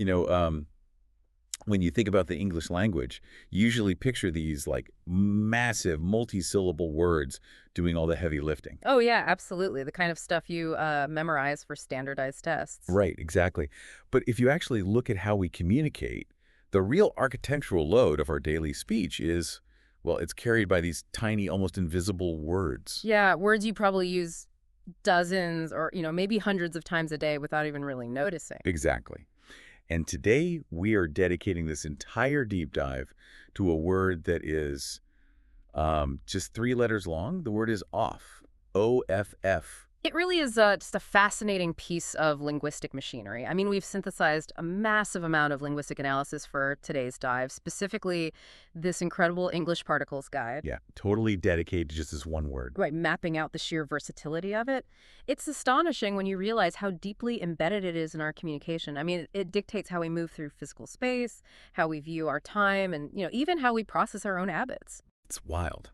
You know, when you think about the English language, you usually picture these like massive multi-syllable words doing all the heavy lifting. Oh, yeah, absolutely. The kind of stuff you memorize for standardized tests. Right, exactly. But if you actually look at how we communicate, the real architectural load of our daily speech is, well, it's carried by these tiny, almost invisible words. Yeah, words you probably use dozens or, maybe hundreds of times a day without even really noticing. Exactly. And today we are dedicating this entire deep dive to a word that is just 3 letters long. The word is off. O-F-F. It really is just a fascinating piece of linguistic machinery. I mean, we've synthesized a massive amount of linguistic analysis for today's dive, specifically this incredible English particles guide. Yeah, totally dedicated to just this one word. Right, mapping out the sheer versatility of it. It's astonishing when you realize how deeply embedded it is in our communication. I mean, it dictates how we move through physical space, how we view our time, and, even how we process our own habits. It's wild.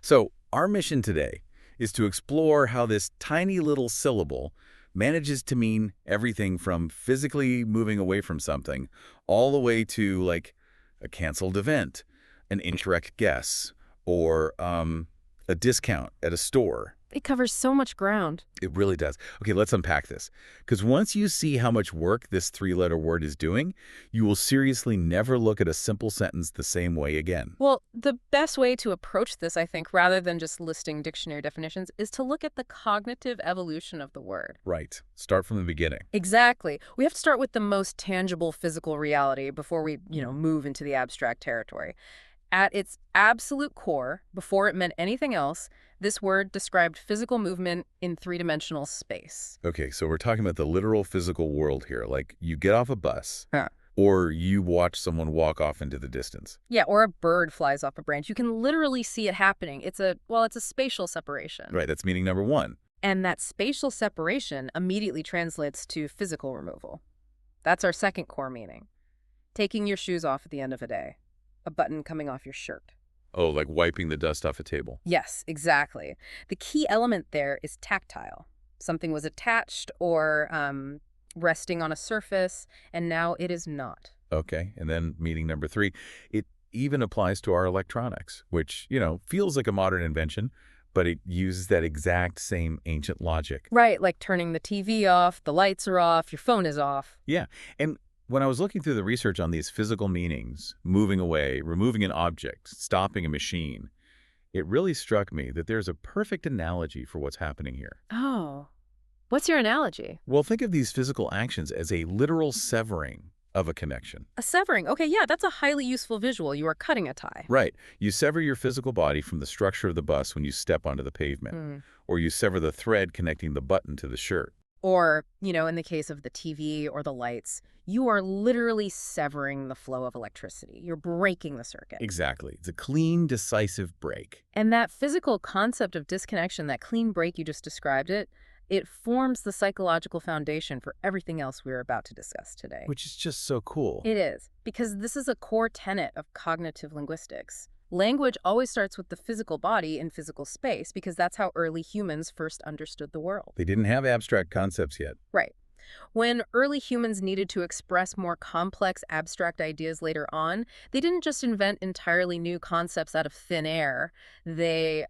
So our mission today is to explore how this tiny little syllable manages to mean everything from physically moving away from something all the way to like a canceled event, an incorrect guess, or a discount at a store. It covers so much ground. It really does. Okay, let's unpack this. Because once you see how much work this 3-letter word is doing, you will seriously never look at a simple sentence the same way again. Well, the best way to approach this, I think, rather than just listing dictionary definitions, is to look at the cognitive evolution of the word. Right. Start from the beginning. Exactly. We have to start with the most tangible physical reality before we, move into the abstract territory. At its absolute core, before it meant anything else, this word described physical movement in three-dimensional space. Okay, so we're talking about the literal physical world here. Like you get off a bus, Yeah. or you watch someone walk off into the distance. Yeah, or a bird flies off a branch. You can literally see it happening. It's a spatial separation. Right, that's meaning number one. And that spatial separation immediately translates to physical removal. That's our second core meaning. Taking your shoes off at the end of a day. A button coming off your shirt. Oh, like wiping the dust off a table. Yes, exactly. The key element there is tactile. Something was attached or resting on a surface, and now it is not. Okay, and then meaning number three, it even applies to our electronics, which, feels like a modern invention, but it uses that exact same ancient logic. Right, like turning the TV off, the lights are off, your phone is off. Yeah, and when I was looking through the research on these physical meanings, moving away, removing an object, stopping a machine, it really struck me that there's a perfect analogy for what's happening here. Oh. What's your analogy? Well, think of these physical actions as a literal severing of a connection. A severing. Okay, yeah, that's a highly useful visual. You are cutting a tie. Right. You sever your physical body from the structure of the bus when you step onto the pavement, or you sever the thread connecting the button to the shirt. Or, in the case of the TV or the lights, you are literally severing the flow of electricity. You're breaking the circuit. Exactly. It's a clean, decisive break. And that physical concept of disconnection, that clean break you just described it forms the psychological foundation for everything else we're about to discuss today. Which is just so cool. It is, because this is a core tenet of cognitive linguistics. Language always starts with the physical body in physical space because that's how early humans first understood the world. They didn't have abstract concepts yet. Right. When early humans needed to express more complex abstract ideas later on, they didn't just invent entirely new concepts out of thin air. They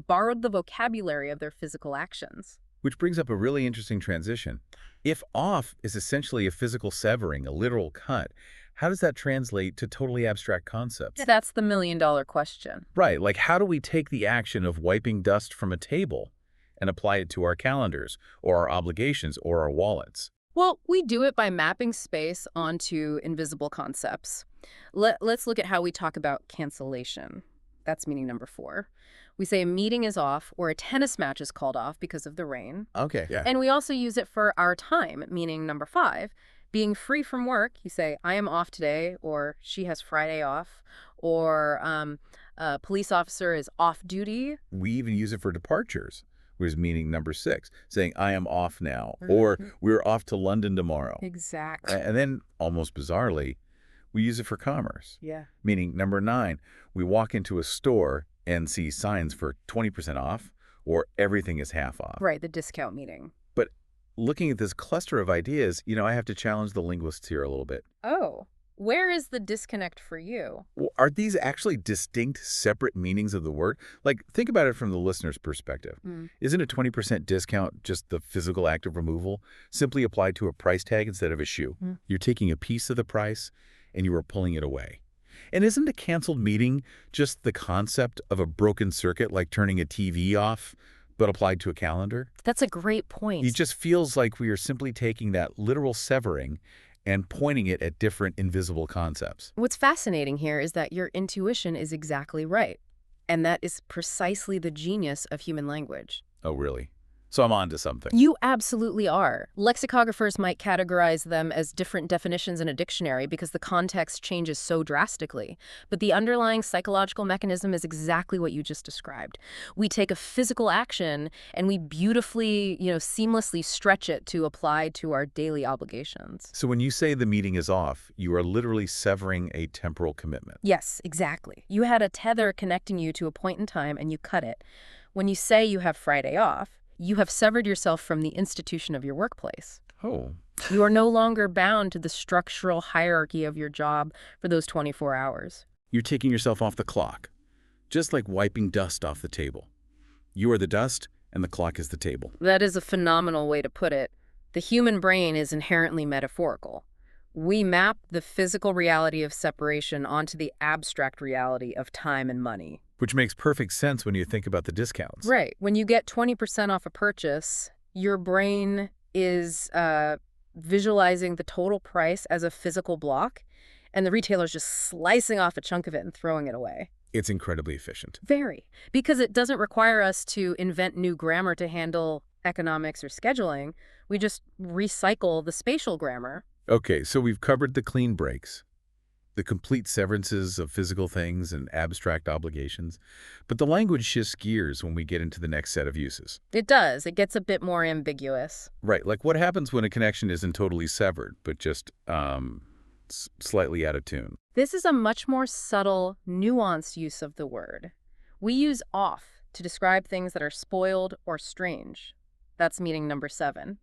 borrowed the vocabulary of their physical actions. Which brings up a really interesting transition. If off is essentially a physical severing, a literal cut, how does that translate to totally abstract concepts? That's the million-dollar question. Right, like how do we take the action of wiping dust from a table and apply it to our calendars, or our obligations, or our wallets? Well, we do it by mapping space onto invisible concepts. Let's look at how we talk about cancellation. That's meaning number 4. We say a meeting is off or a tennis match is called off because of the rain. Okay, yeah. And we also use it for our time, meaning number 5. Being free from work, you say, I am off today, or she has Friday off, or a police officer is off duty. We even use it for departures, which is meaning number 6, saying I am off now, or we're off to London tomorrow. Exactly. And then, almost bizarrely, we use it for commerce. Yeah. Meaning number 9, we walk into a store and see signs for 20% off, or everything is half off. Right, the discount meeting. But looking at this cluster of ideas, I have to challenge the linguists here a little bit. Oh, where is the disconnect for you? Are these actually distinct, separate meanings of the word? Like, think about it from the listener's perspective. Mm. Isn't a 20% discount just the physical act of removal, simply applied to a price tag instead of a shoe? Mm. You're taking a piece of the price and you are pulling it away. And isn't a canceled meeting just the concept of a broken circuit, like turning a TV off, but applied to a calendar? That's a great It point. just feels like we are simply taking that literal severing and pointing it at different invisible concepts. What's fascinating here is that your intuition is exactly right. And that is precisely the genius of human language. Oh, really? So I'm on to something. You absolutely are. Lexicographers might categorize them as different definitions in a dictionary because the context changes so drastically. But the underlying psychological mechanism is exactly what you just described. We take a physical action and we beautifully, seamlessly stretch it to apply to our daily obligations. So when you say the meeting is off, you are literally severing a temporal commitment. Yes, exactly. You had a tether connecting you to a point in time and you cut it. When you say you have Friday off, you have severed yourself from the institution of your workplace. Oh. You are no longer bound to the structural hierarchy of your job for those 24 hours. You're taking yourself off the clock, just like wiping dust off the table. You are the dust, and the clock is the table. That is a phenomenal way to put it. The human brain is inherently metaphorical. We map the physical reality of separation onto the abstract reality of time and money. Which makes perfect sense when you think about the discounts. Right. When you get 20% off a purchase, your brain is visualizing the total price as a physical block, and the retailer's just slicing off a chunk of it and throwing it away. It's incredibly efficient. Very. Because it doesn't require us to invent new grammar to handle economics or scheduling. We just recycle the spatial grammar. Okay, so we've covered the clean breaks, the complete severances of physical things and abstract obligations, but the language shifts gears when we get into the next set of uses. It does. It gets a bit more ambiguous. Right, like what happens when a connection isn't totally severed, but just slightly out of tune? This is a much more subtle, nuanced use of the word. We use off to describe things that are spoiled or strange. That's meaning number 7.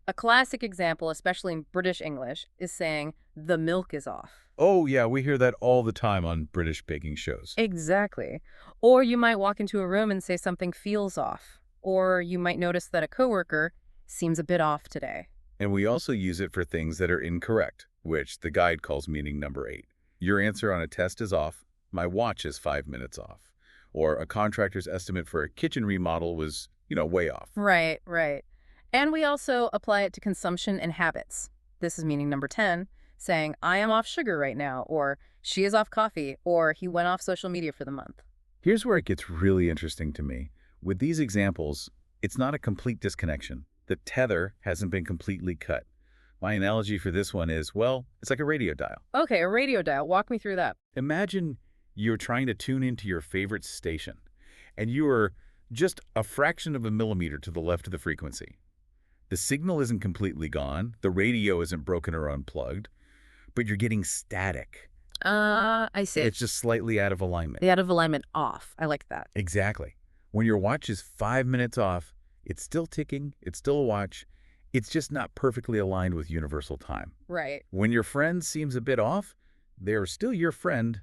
A classic example, especially in British English, is saying, the milk is off. Oh, yeah, we hear that all the time on British baking shows. Exactly. Or you might walk into a room and say something feels off. Or you might notice that a coworker seems a bit off today. And we also use it for things that are incorrect, which the guide calls meaning number 8. Your answer on a test is off. My watch is 5 minutes off. Or a contractor's estimate for a kitchen remodel was, way off. Right, right. And we also apply it to consumption and habits. This is meaning number 10, saying, I am off sugar right now, or she is off coffee, or he went off social media for the month. Here's where it gets really interesting to me. With these examples, it's not a complete disconnection. The tether hasn't been completely cut. My analogy for this one is, well, it's like a radio dial. Okay, a radio dial. Walk me through that. Imagine you're trying to tune into your favorite station, and you are just a fraction of a millimeter to the left of the frequency. The signal isn't completely gone, the radio isn't broken or unplugged, but you're getting static. I see. It's just slightly out of alignment. The out of alignment off. I like that. Exactly. When your watch is 5 minutes off, it's still ticking, it's still a watch, it's just not perfectly aligned with universal time. Right. When your friend seems a bit off, they're still your friend.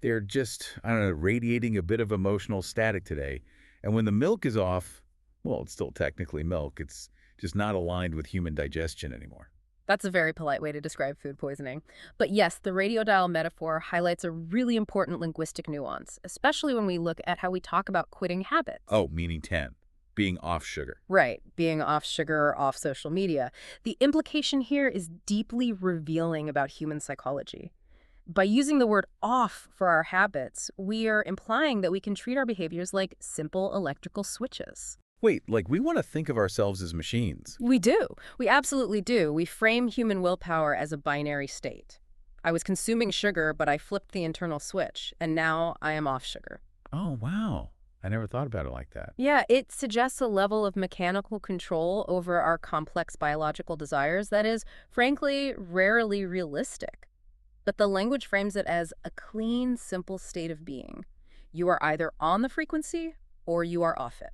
They're just, radiating a bit of emotional static today. And when the milk is off, well, it's still technically milk. It's just not aligned with human digestion anymore. That's a very polite way to describe food poisoning. But yes, the radio dial metaphor highlights a really important linguistic nuance, especially when we look at how we talk about quitting habits. Oh, meaning 10, being off sugar. Right, being off sugar or off social media. The implication here is deeply revealing about human psychology. By using the word off for our habits, we are implying that we can treat our behaviors like simple electrical switches. Wait, like we want to think of ourselves as machines. We do. We absolutely do. We frame human willpower as a binary state. I was consuming sugar, but I flipped the internal switch, and now I am off sugar. Oh, wow. I never thought about it like that. Yeah, it suggests a level of mechanical control over our complex biological desires that is, frankly, rarely realistic. But the language frames it as a clean, simple state of being. You are either on the frequency or you are off it.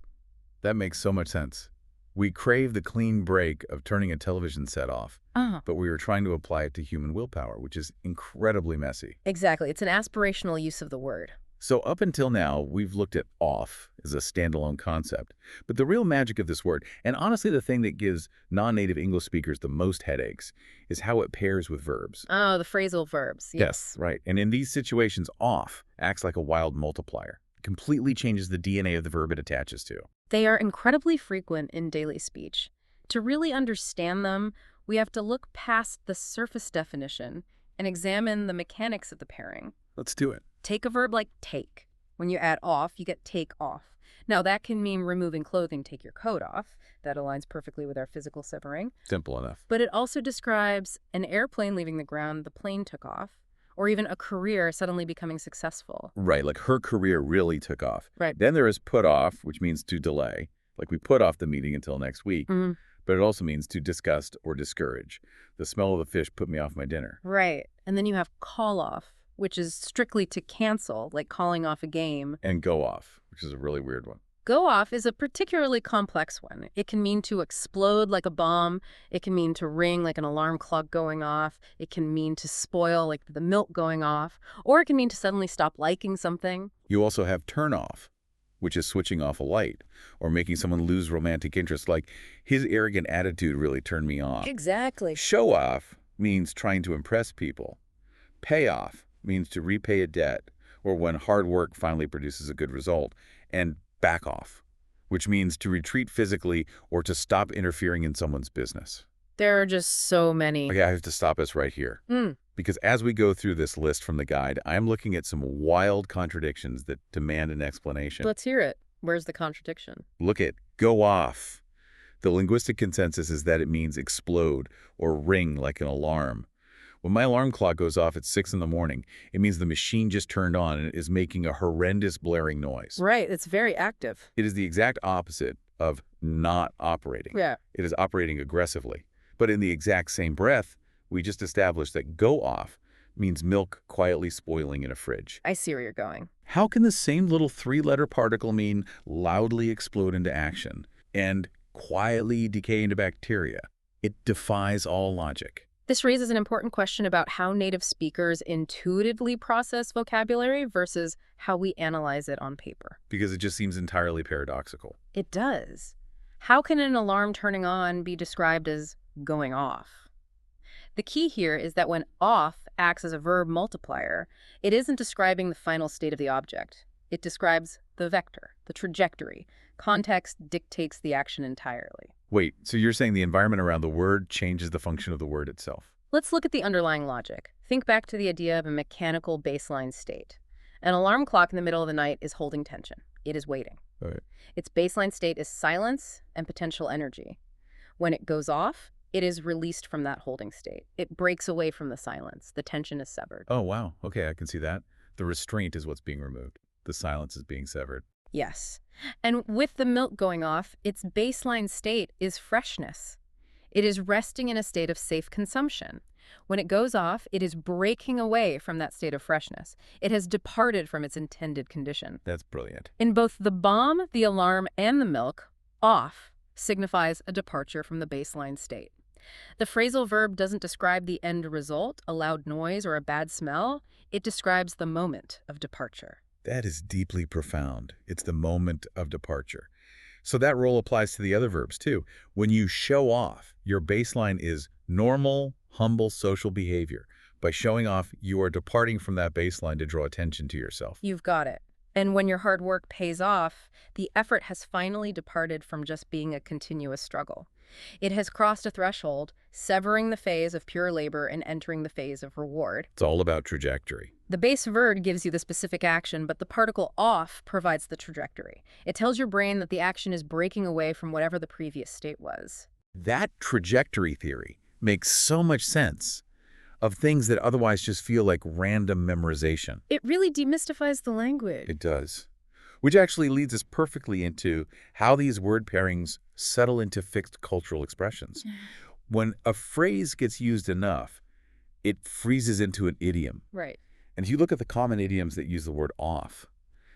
That makes so much sense. We crave the clean break of turning a television set off, Ah, but we are trying to apply it to human willpower, which is incredibly messy. exactly. It's an aspirational use of the word. So up until now, we've looked at off as a standalone concept. But the real magic of this word, and honestly the thing that gives non-native English speakers the most headaches, is how it pairs with verbs. Oh, the phrasal verbs. Yes. Right. And in these situations, off acts like a wild multiplier. It completely changes the DNA of the verb it attaches to. They are incredibly frequent in daily speech. To really understand them, we have to look past the surface definition and examine the mechanics of the pairing. Let's do it. Take a verb like take. When you add off, you get take off. Now, that can mean removing clothing, take your coat off. That aligns perfectly with our physical severing. Simple enough. But it also describes an airplane leaving the ground, the plane took off, or even a career suddenly becoming successful. Right, like her career really took off. Right. Then there is put off, which means to delay. Like we put off the meeting until next week. Mhm. But it also means to disgust or discourage. The smell of the fish put me off my dinner. Right. And then you have call off, which is strictly to cancel, like calling off a game. And go off, which is a really weird one. Go off is a particularly complex one. It can mean to explode like a bomb. It can mean to ring like an alarm clock going off. It can mean to spoil like the milk going off. Or it can mean to suddenly stop liking something. You also have turn off, which is switching off a light or making someone lose romantic interest. Like his arrogant attitude really turned me off. Exactly. Show off means trying to impress people. Pay off means to repay a debt or when hard work finally produces a good result. And back off, which means to retreat physically or to stop interfering in someone's business. There are just so many. Okay, I have to stop us right here. Mm. Because as we go through this list from the guide, I'm looking at some wild contradictions that demand an explanation. Let's hear it. Where's the contradiction? Look at go off. The linguistic consensus is that it means explode or ring like an alarm. When my alarm clock goes off at 6 in the morning, it means the machine just turned on and it is making a horrendous blaring noise. Right. It's very active. It is the exact opposite of not operating. Yeah. It is operating aggressively. But in the exact same breath, we just established that go off means milk quietly spoiling in a fridge. I see where you're going. How can the same little three-letter particle mean loudly explode into action and quietly decay into bacteria? It defies all logic. This raises an important question about how native speakers intuitively process vocabulary versus how we analyze it on paper. Because it just seems entirely paradoxical. It does. How can an alarm turning on be described as going off? The key here is that when off acts as a verb multiplier, it isn't describing the final state of the object. It describes the vector, the trajectory. Context dictates the action entirely. Wait, so you're saying the environment around the word changes the function of the word itself? Let's look at the underlying logic. Think back to the idea of a mechanical baseline state. An alarm clock in the middle of the night is holding tension. It is waiting. Right. Its baseline state is silence and potential energy. When it goes off, it is released from that holding state. It breaks away from the silence. The tension is severed. Oh, wow. Okay, I can see that. The restraint is what's being removed. The silence is being severed. Yes. And with the milk going off, its baseline state is freshness. It is resting in a state of safe consumption. When it goes off, it is breaking away from that state of freshness. It has departed from its intended condition. That's brilliant. In both the bomb, the alarm, and the milk, off signifies a departure from the baseline state. The phrasal verb doesn't describe the end result, a loud noise or a bad smell. It describes the moment of departure. That is deeply profound. It's the moment of departure. So that role applies to the other verbs too. When you show off, your baseline is normal, humble social behavior. By showing off, you are departing from that baseline to draw attention to yourself. You've got it. And when your hard work pays off, the effort has finally departed from just being a continuous struggle. It has crossed a threshold, severing the phase of pure labor and entering the phase of reward. It's all about trajectory. The base verb gives you the specific action, but the particle off provides the trajectory. It tells your brain that the action is breaking away from whatever the previous state was. That trajectory theory makes so much sense of things that otherwise just feel like random memorization. It really demystifies the language. It does. Which actually leads us perfectly into how these word pairings settle into fixed cultural expressions. When a phrase gets used enough, it freezes into an idiom. Right. And if you look at the common idioms that use the word off,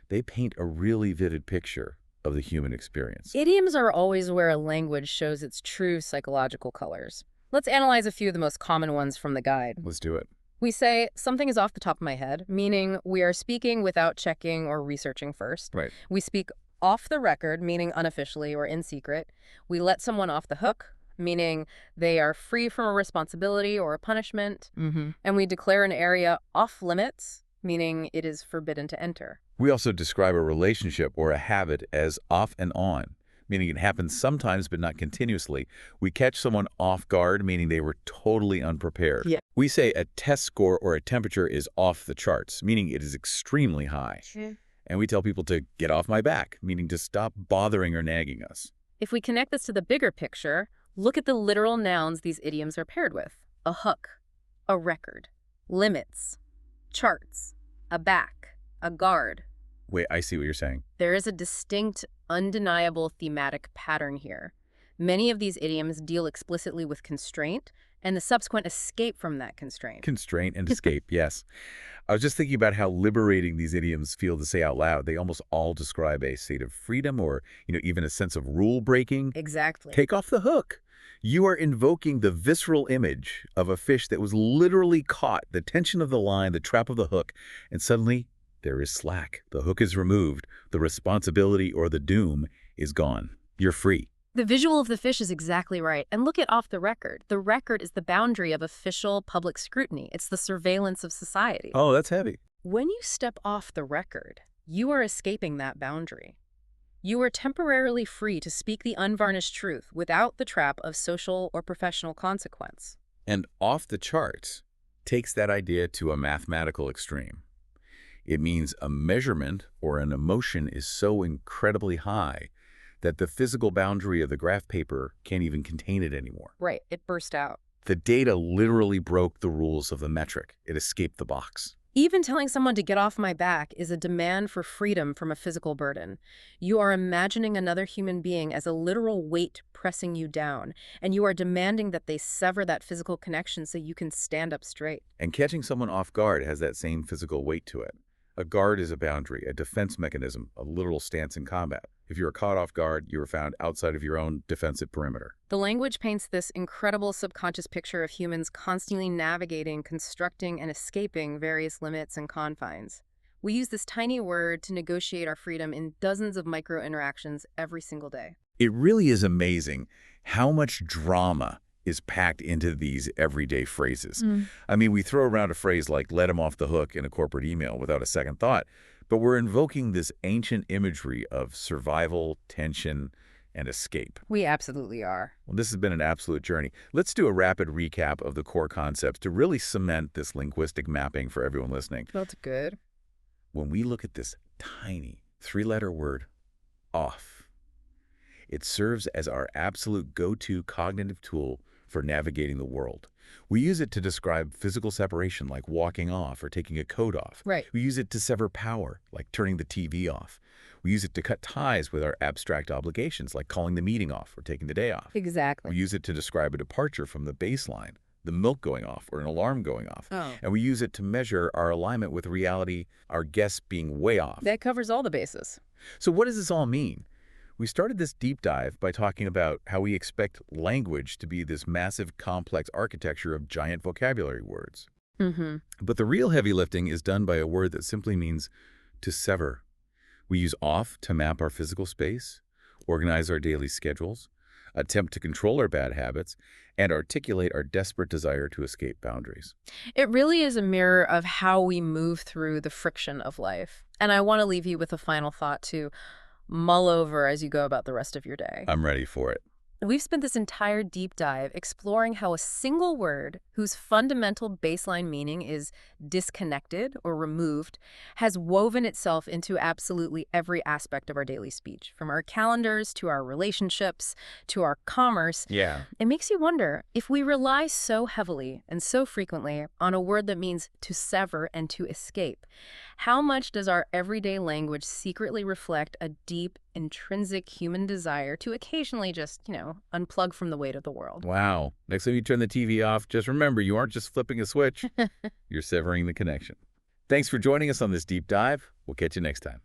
they paint a really vivid picture of the human experience. Idioms are always where a language shows its true psychological colors. Let's analyze a few of the most common ones from the guide. Let's do it. We say, something is off the top of my head, meaning we are speaking without checking or researching first. Right. We speak off the record, meaning unofficially or in secret. We let someone off the hook, meaning they are free from a responsibility or a punishment. And we declare an area off limits, meaning it is forbidden to enter. We also describe a relationship or a habit as off and on, meaning it happens sometimes but not continuously. We catch someone off guard, meaning they were totally unprepared. Yeah. We say a test score or a temperature is off the charts, meaning it is extremely high. And we tell people to get off my back, meaning to stop bothering or nagging us. If we connect this to the bigger picture, look at the literal nouns these idioms are paired with. A hook, a record, limits, charts, a back, a guard. Wait, I see what you're saying. There is a distinct, undeniable thematic pattern here. Many of these idioms deal explicitly with constraint and the subsequent escape from that constraint. Constraint and escape, yes. I was just thinking about how liberating these idioms feel to say out loud. They almost all describe a state of freedom or, even a sense of rule breaking. Exactly. Take off the hook. You are invoking the visceral image of a fish that was literally caught, the tension of the line, the trap of the hook, and suddenly there is slack. The hook is removed. The responsibility or the doom is gone. You're free. The visual of the fish is exactly right. And look at off the record. The record is the boundary of official public scrutiny. It's the surveillance of society. Oh, that's heavy. When you step off the record, you are escaping that boundary. You are temporarily free to speak the unvarnished truth without the trap of social or professional consequence. And off the charts takes that idea to a mathematical extreme. It means a measurement or an emotion is so incredibly high that the physical boundary of the graph paper can't even contain it anymore. Right, it burst out. The data literally broke the rules of the metric. It escaped the box. Even telling someone to get off my back is a demand for freedom from a physical burden. You are imagining another human being as a literal weight pressing you down, and you are demanding that they sever that physical connection so you can stand up straight. And catching someone off guard has that same physical weight to it. A guard is a boundary, a defense mechanism, a literal stance in combat. If you are caught off guard, you are found outside of your own defensive perimeter. The language paints this incredible subconscious picture of humans constantly navigating, constructing, and escaping various limits and confines. We use this tiny word to negotiate our freedom in dozens of micro-interactions every single day. It really is amazing how much drama is packed into these everyday phrases. I mean, we throw around a phrase like let him off the hook in a corporate email without a second thought, but we're invoking this ancient imagery of survival, tension, and escape. We absolutely are. Well, this has been an absolute journey. Let's do a rapid recap of the core concepts to really cement this linguistic mapping for everyone listening. That's good. When we look at this tiny three-letter word, off, it serves as our absolute go-to cognitive tool for navigating the world. We use it to describe physical separation, like walking off or taking a coat off. Right. We use it to sever power, like turning the TV off. We use it to cut ties with our abstract obligations, like calling the meeting off or taking the day off. Exactly. We use it to describe a departure from the baseline, the milk going off or an alarm going off. And we use it to measure our alignment with reality, our guests being way off. That covers all the bases. So what does this all mean? We started this deep dive by talking about how we expect language to be this massive, complex architecture of giant vocabulary words. But the real heavy lifting is done by a word that simply means to sever. We use off to map our physical space, organize our daily schedules, attempt to control our bad habits, and articulate our desperate desire to escape boundaries. It really is a mirror of how we move through the friction of life. And I want to leave you with a final thought to mull over as you go about the rest of your day. I'm ready for it. We've spent this entire deep dive exploring how a single word whose fundamental baseline meaning is disconnected or removed has woven itself into absolutely every aspect of our daily speech, from our calendars to our relationships to our commerce. Yeah. It makes you wonder, if we rely so heavily and so frequently on a word that means to sever and to escape, how much does our everyday language secretly reflect a deep, intrinsic human desire to occasionally just, unplug from the weight of the world? Wow. Next time you turn the TV off, just remember you aren't just flipping a switch. You're severing the connection. Thanks for joining us on this deep dive. We'll catch you next time.